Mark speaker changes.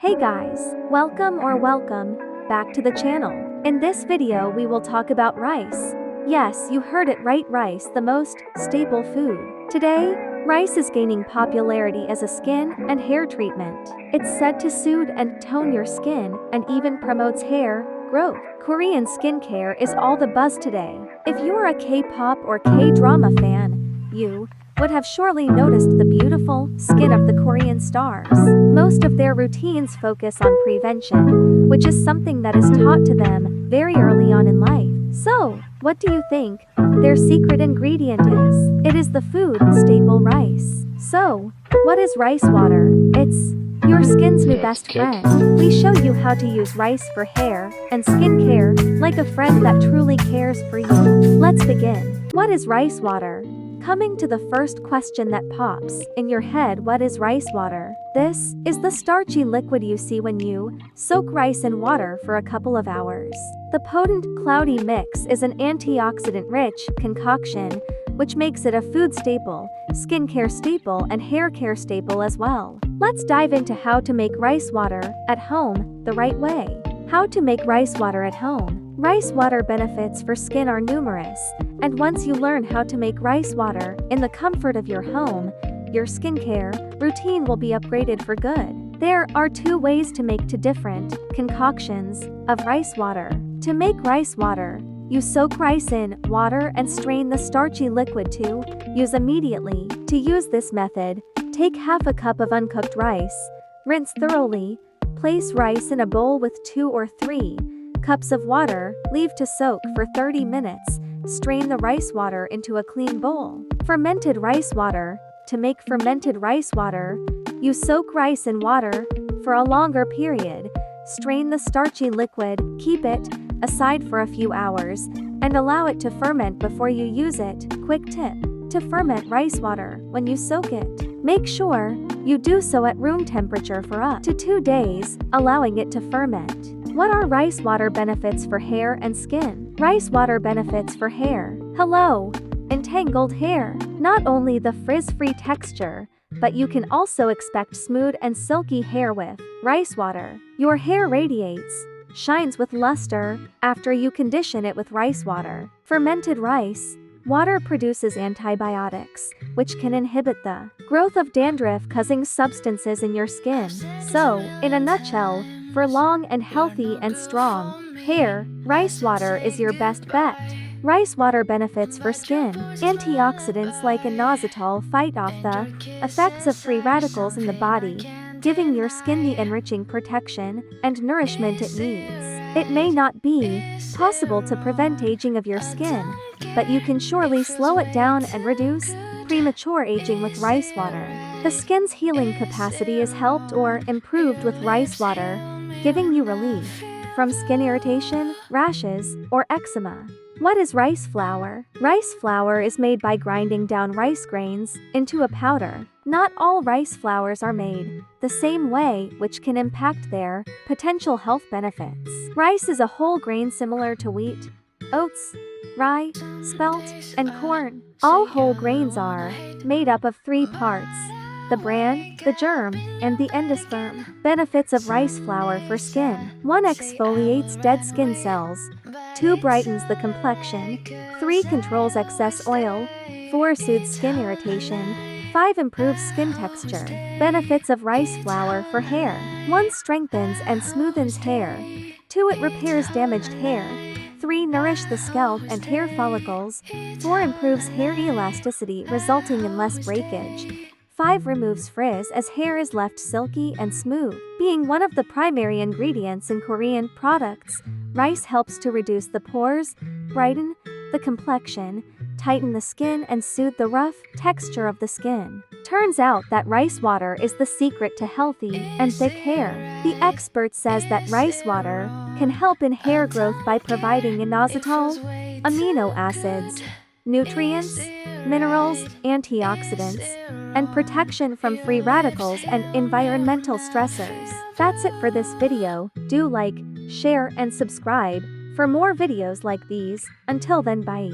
Speaker 1: Hey guys, welcome back to the channel. In this video we will talk about rice. Yes, you heard it right, rice, the most staple food. Today, rice is gaining popularity as a skin and hair treatment. It's said to soothe and tone your skin and even promotes hair growth. Korean skincare is all the buzz today. If you're a K-pop or K-drama fan, you would have surely noticed the beautiful skin of the Korean stars. Most of their routines focus on prevention, which is something that is taught to them very early on in life. So, what do you think their secret ingredient is? It is the food staple rice. So, what is rice water? It's your skin's new best friend. We show you how to use rice for hair and skincare like a friend that truly cares for you. Let's begin. What is rice water? Coming to the first question that pops in your head, what is rice water? This is the starchy liquid you see when you soak rice in water for a couple of hours. The potent, cloudy mix is an antioxidant-rich concoction, which makes it a food staple, skincare staple, and hair care staple as well. Let's dive into how to make rice water at home the right way. How to make rice water at home. Rice water benefits for skin are numerous, and once you learn how to make rice water in the comfort of your home, your skincare routine will be upgraded for good. There are two ways to make two different concoctions of rice water. To make rice water, you soak rice in water and strain the starchy liquid to use immediately. To use this method, take half a cup of uncooked rice, rinse thoroughly, place rice in a bowl with 2 or 3 cups of water, leave to soak for 30 minutes, strain the rice water into a clean bowl. Fermented rice water. To make fermented rice water, you soak rice in water for a longer period, strain the starchy liquid, keep it aside for a few hours, and allow it to ferment before you use it. Quick tip: to ferment rice water when you soak it, make sure you do so at room temperature for up to 2 days, allowing it to ferment. What are rice water benefits for hair and skin? Rice water benefits for hair. Hello, entangled hair. Not only the frizz-free texture, but you can also expect smooth and silky hair with rice water. Your hair radiates, shines with luster after you condition it with rice water. Fermented rice water produces antibiotics, which can inhibit the growth of dandruff-causing substances in your skin. So, in a nutshell, for long and healthy and strong hair, rice water is your best bet. Rice water benefits for skin. Antioxidants like inositol fight off the effects of free radicals in the body, giving your skin the enriching protection and nourishment it needs. It may not be possible to prevent aging of your skin, but you can surely slow it down and reduce premature aging with rice water. The skin's healing capacity is helped or improved with rice water, giving you relief from skin irritation, rashes, or eczema. What is rice flour? Rice flour is made by grinding down rice grains into a powder. Not all rice flours are made the same way, which can impact their potential health benefits. Rice is a whole grain similar to wheat, oats, rye, spelt, and corn. All whole grains are made up of 3 parts: the bran, the germ, and the endosperm. Benefits of rice flour for skin. 1. Exfoliates dead skin cells. 2. Brightens the complexion. 3. Controls excess oil. 4. Soothes skin irritation. 5. Improves skin texture. Benefits of rice flour for hair. 1. Strengthens and smoothens hair. 2. It repairs damaged hair. 3. Nourish the scalp and hair follicles. 4. Improves hair elasticity, resulting in less breakage. 5. Removes frizz as hair is left silky and smooth. Being one of the primary ingredients in Korean products, rice helps to reduce the pores, brighten the complexion, tighten the skin, and soothe the rough texture of the skin. Turns out that rice water is the secret to healthy and thick hair. The expert says that rice water can help in hair growth by providing inositol, amino acids, nutrients, minerals, antioxidants, and protection from free radicals and environmental stressors. That's it for this video. Do like, share, and subscribe for more videos like these. Until then, bye.